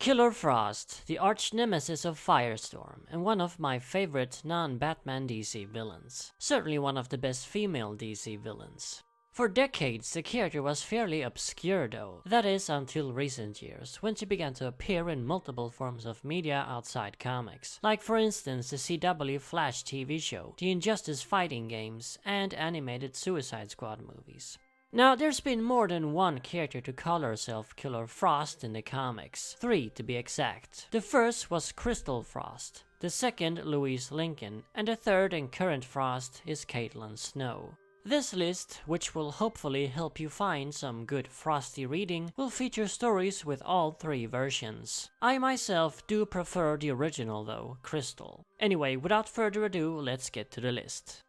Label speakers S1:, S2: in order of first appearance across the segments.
S1: Killer Frost, the arch-nemesis of Firestorm, and one of my favorite non-Batman DC villains. Certainly one of the best female DC villains. For decades, the character was fairly obscure though, that is until recent years, when she began to appear in multiple forms of media outside comics, like for instance the CW Flash TV show, the Injustice fighting games, and animated Suicide Squad movies. Now, there's been more than one character to call herself Killer Frost in the comics, 3 to be exact. The first was Crystal Frost, the second Louise Lincoln, and the third and current Frost is Caitlin Snow. This list, which will hopefully help you find some good Frosty reading, will feature stories with all 3 versions. I myself do prefer the original though, Crystal. Anyway, without further ado, let's get to the list.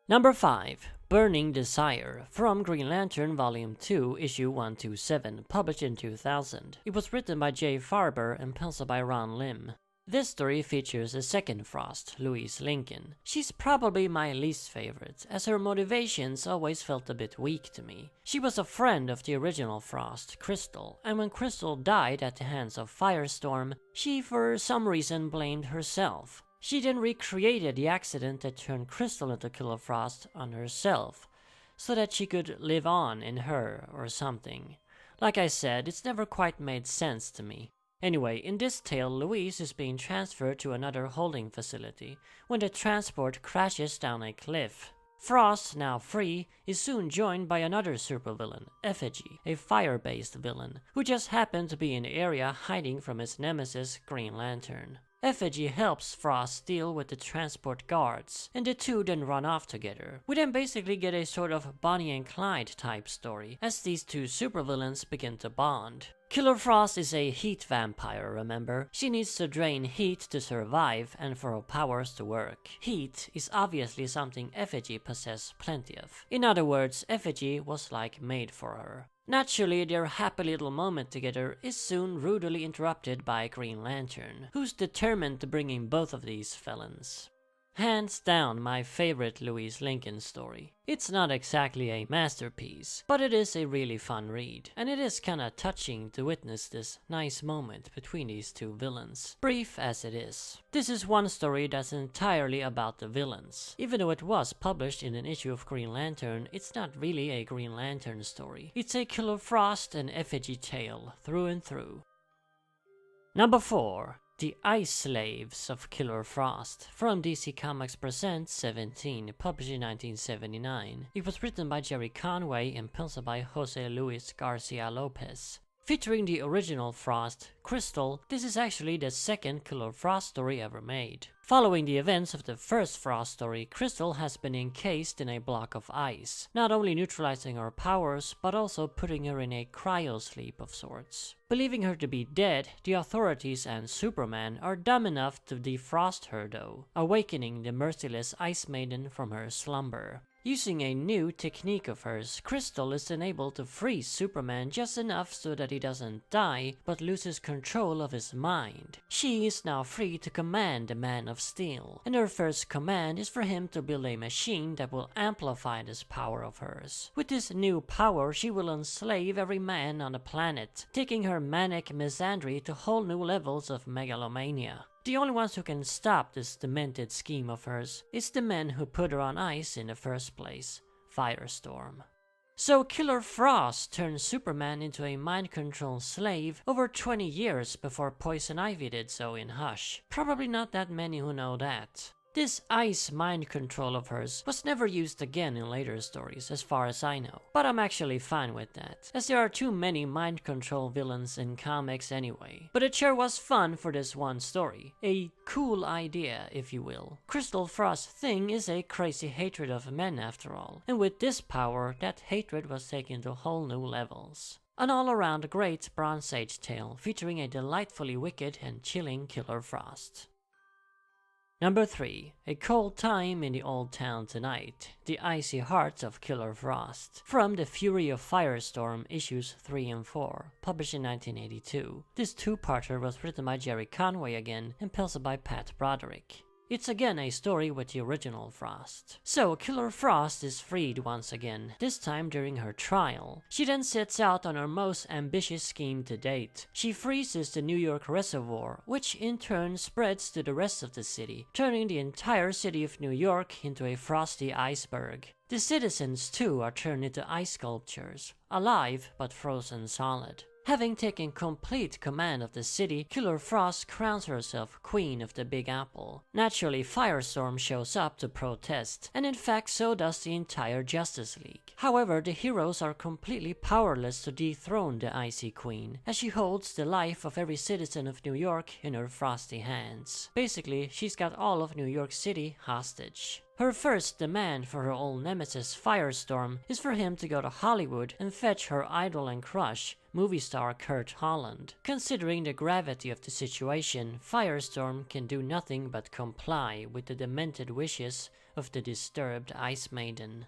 S1: Number 5. Burning Desire, from Green Lantern Volume 2, Issue 127, published in 2000. It was written by Jay Farber and penciled by Ron Lim. This story features a second Frost, Louise Lincoln. She's probably my least favorite, as her motivations always felt a bit weak to me. She was a friend of the original Frost, Crystal, and when Crystal died at the hands of Firestorm, she for some reason blamed herself. She then recreated the accident that turned Crystal into Killer Frost on herself, so that she could live on in her or something. Like I said, it's never quite made sense to me. Anyway, in this tale, Louise is being transferred to another holding facility when the transport crashes down a cliff. Frost, now free, is soon joined by another supervillain, Effigy, a fire-based villain, who just happened to be in the area hiding from his nemesis, Green Lantern. Effigy helps Frost deal with the transport guards, and the two then run off together. We then basically get a sort of Bonnie and Clyde type story, as these two supervillains begin to bond. Killer Frost is a heat vampire, remember? She needs to drain heat to survive and for her powers to work. Heat is obviously something Effigy possesses plenty of. In other words, Effigy was like made for her. Naturally, their happy little moment together is soon rudely interrupted by Green Lantern, who's determined to bring in both of these felons. Hands down my favorite Louise Lincoln story. It's not exactly a masterpiece, but it is a really fun read, and it is kinda touching to witness this nice moment between these two villains, brief as it is. This is one story that's entirely about the villains. Even though it was published in an issue of Green Lantern, it's not really a Green Lantern story. It's a Killer Frost and Effigy tale, through and through. Number 4. The Ice Slaves of Killer Frost, from DC Comics Presents 17, published in 1979. It was written by Gerry Conway and penciled by Jose Luis Garcia Lopez. Featuring the original Frost, Crystal, this is actually the second Killer Frost story ever made. Following the events of the first Frost story, Crystal has been encased in a block of ice, not only neutralizing her powers, but also putting her in a cryosleep of sorts. Believing her to be dead, the authorities and Superman are dumb enough to defrost her though, awakening the merciless Ice Maiden from her slumber. Using a new technique of hers, Crystal is then able to freeze Superman just enough so that he doesn't die, but loses control of his mind. She is now free to command the Man of Steel, and her first command is for him to build a machine that will amplify this power of hers. With this new power, she will enslave every man on the planet, taking her manic misandry to whole new levels of megalomania. The only ones who can stop this demented scheme of hers is the men who put her on ice in the first place, Firestorm. So Killer Frost turned Superman into a mind-control slave over 20 years before Poison Ivy did so in Hush. Probably not that many who know that. This ice mind control of hers was never used again in later stories, as far as I know. But I'm actually fine with that, as there are too many mind control villains in comics anyway. But it sure was fun for this one story. A cool idea, if you will. Crystal Frost's thing is a crazy hatred of men after all, and with this power, that hatred was taken to whole new levels. An all-around great Bronze Age tale featuring a delightfully wicked and chilling Killer Frost. Number 3. A Cold Time in the Old Town Tonight, The Icy Hearts of Killer Frost, from The Fury of Firestorm, issues 3 and 4, published in 1982. This two-parter was written by Gerry Conway again and penciled by Pat Broderick. It's again a story with the original Frost. So Killer Frost is freed once again, this time during her trial. She then sets out on her most ambitious scheme to date. She freezes the New York reservoir, which in turn spreads to the rest of the city, turning the entire city of New York into a frosty iceberg. The citizens too are turned into ice sculptures, alive but frozen solid. Having taken complete command of the city, Killer Frost crowns herself Queen of the Big Apple. Naturally, Firestorm shows up to protest, and in fact so does the entire Justice League. However, the heroes are completely powerless to dethrone the Icy Queen, as she holds the life of every citizen of New York in her frosty hands. Basically, she's got all of New York City hostage. Her first demand for her old nemesis Firestorm is for him to go to Hollywood and fetch her idol and crush, movie star Kurt Holland. Considering the gravity of the situation, Firestorm can do nothing but comply with the demented wishes of the disturbed Ice Maiden.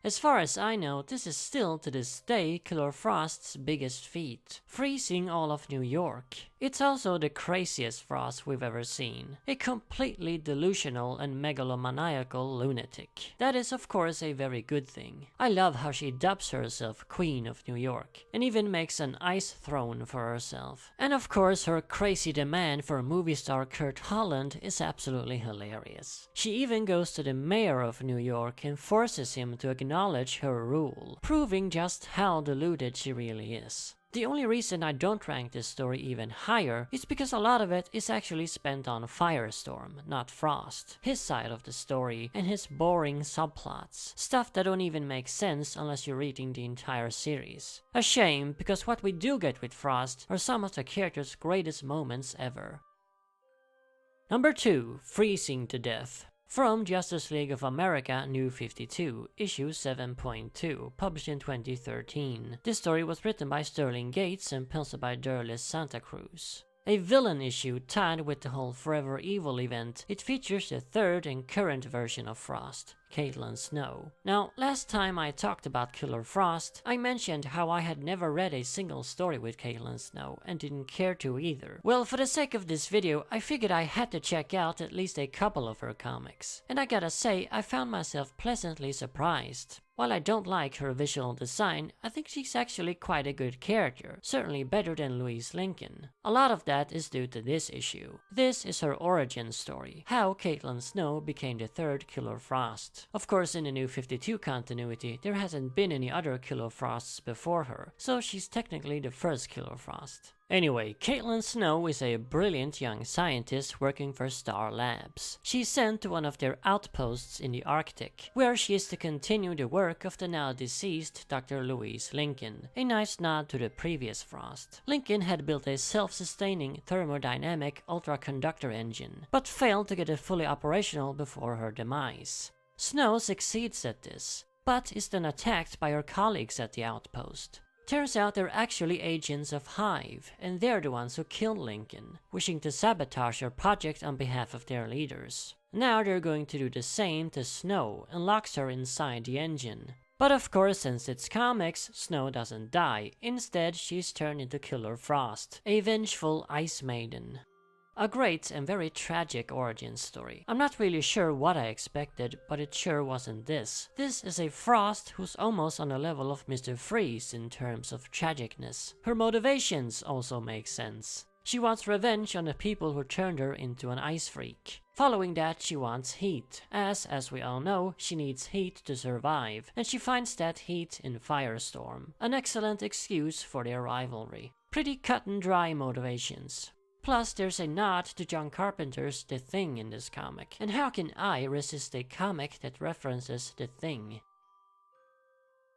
S1: As far as I know, this is still to this day Killer Frost's biggest feat, freezing all of New York. It's also the craziest Frost we've ever seen, a completely delusional and megalomaniacal lunatic. That is of course a very good thing. I love how she dubs herself Queen of New York, and even makes an ice throne for herself. And of course her crazy demand for movie star Kurt Holland is absolutely hilarious. She even goes to the mayor of New York and forces him to acknowledge her rule, proving just how deluded she really is. The only reason I don't rank this story even higher is because a lot of it is actually spent on Firestorm, not Frost, his side of the story, and his boring subplots, stuff that don't even make sense unless you're reading the entire series. A shame, because what we do get with Frost are some of the character's greatest moments ever. Number 2. Freezing to Death. From Justice League of America New 52, issue 7.2, published in 2013. This story was written by Sterling Gates and penciled by Derlis Santa Cruz. A villain issue tied with the whole Forever Evil event, it features the third and current version of Frost, Caitlin Snow. Now, last time I talked about Killer Frost, I mentioned how I had never read a single story with Caitlin Snow and didn't care to either. Well, for the sake of this video, I figured I had to check out at least a couple of her comics. And I gotta say, I found myself pleasantly surprised. While I don't like her visual design, I think she's actually quite a good character, certainly better than Louise Lincoln. A lot of that is due to this issue. This is her origin story, how Caitlin Snow became the third Killer Frost. Of course, in the New 52 continuity, there hasn't been any other Killer Frosts before her, so she's technically the first Killer Frost. Anyway, Caitlin Snow is a brilliant young scientist working for Star Labs. She's sent to one of their outposts in the Arctic, where she is to continue the work of the now deceased Dr. Louise Lincoln, a nice nod to the previous Frost. Lincoln had built a self-sustaining thermodynamic ultraconductor engine, but failed to get it fully operational before her demise. Snow succeeds at this, but is then attacked by her colleagues at the outpost. Turns out they're actually agents of Hive, and they're the ones who killed Lincoln, wishing to sabotage her project on behalf of their leaders. Now they're going to do the same to Snow and locks her inside the engine. But of course, since it's comics, Snow doesn't die. Instead, she's turned into Killer Frost, a vengeful Ice Maiden. A great and very tragic origin story. I'm not really sure what I expected, but it sure wasn't this. This is a Frost who's almost on the level of Mr. Freeze in terms of tragicness. Her motivations also make sense. She wants revenge on the people who turned her into an ice freak. Following that, she wants heat, as we all know, she needs heat to survive, and she finds that heat in Firestorm. An excellent excuse for their rivalry. Pretty cut and dry motivations. Plus, there's a nod to John Carpenter's The Thing in this comic, and how can I resist a comic that references The Thing?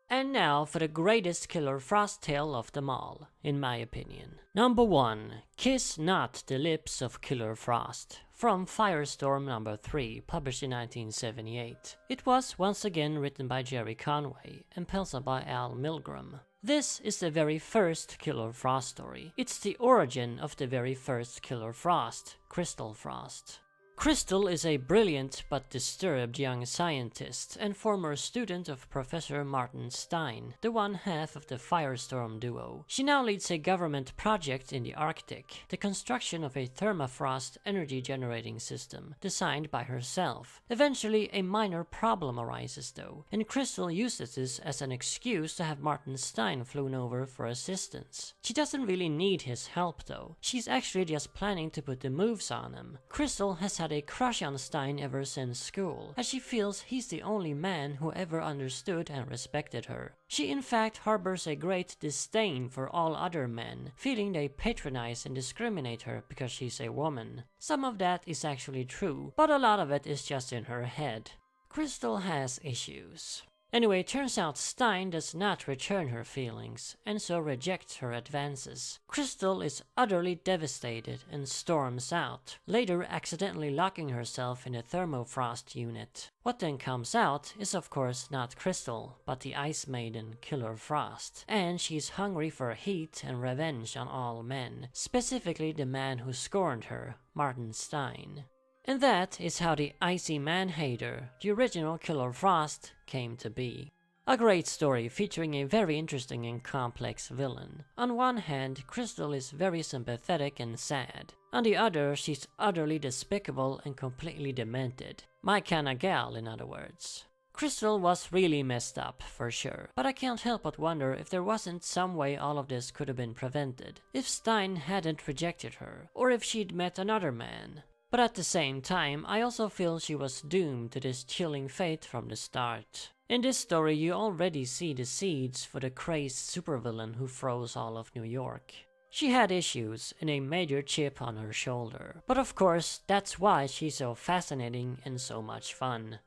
S1: And now for the greatest Killer Frost tale of them all, in my opinion. Number 1. Kiss Not the Lips of Killer Frost. From Firestorm number 3, published in 1978. It was once again written by Gerry Conway and penciled by Milgrom. This is the very first Killer Frost story. It's the origin of the very first Killer Frost, Crystal Frost. Crystal is a brilliant but disturbed young scientist and former student of Professor Martin Stein, the one half of the Firestorm duo. She now leads a government project in the Arctic, the construction of a thermofrost energy generating system designed by herself. Eventually, a minor problem arises though, and Crystal uses this as an excuse to have Martin Stein flown over for assistance. She doesn't really need his help though, she's actually just planning to put the moves on him. Crystal has had a crush on Stein ever since school, as she feels he's the only man who ever understood and respected her. She in fact harbors a great disdain for all other men, feeling they patronize and discriminate her because she's a woman. Some of that is actually true, but a lot of it is just in her head. Crystal has issues. Anyway, turns out Stein does not return her feelings, and so rejects her advances. Crystal is utterly devastated and storms out, later accidentally locking herself in a thermofrost unit. What then comes out is of course not Crystal, but the Ice Maiden Killer Frost, and she's hungry for heat and revenge on all men, specifically the man who scorned her, Martin Stein. And that is how the Icy Man-Hater, the original Killer Frost, came to be. A great story featuring a very interesting and complex villain. On one hand, Crystal is very sympathetic and sad. On the other, she's utterly despicable and completely demented. My kinda gal, in other words. Crystal was really messed up, for sure, but I can't help but wonder if there wasn't some way all of this could have been prevented. If Stein hadn't rejected her, or if she'd met another man. But at the same time, I also feel she was doomed to this chilling fate from the start. In this story, you already see the seeds for the crazed supervillain who froze all of New York. She had issues and a major chip on her shoulder. But of course, that's why she's so fascinating and so much fun.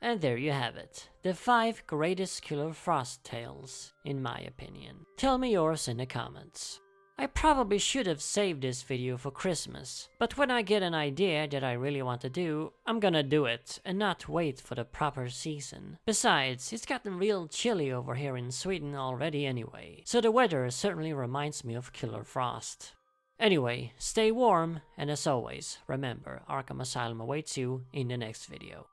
S1: And there you have it. The 5 greatest Killer Frost tales, in my opinion. Tell me yours in the comments. I probably should have saved this video for Christmas, but when I get an idea that I really want to do, I'm gonna do it and not wait for the proper season. Besides, it's gotten real chilly over here in Sweden already anyway, so the weather certainly reminds me of Killer Frost. Anyway, stay warm, and as always, remember, Arkham Asylum awaits you in the next video.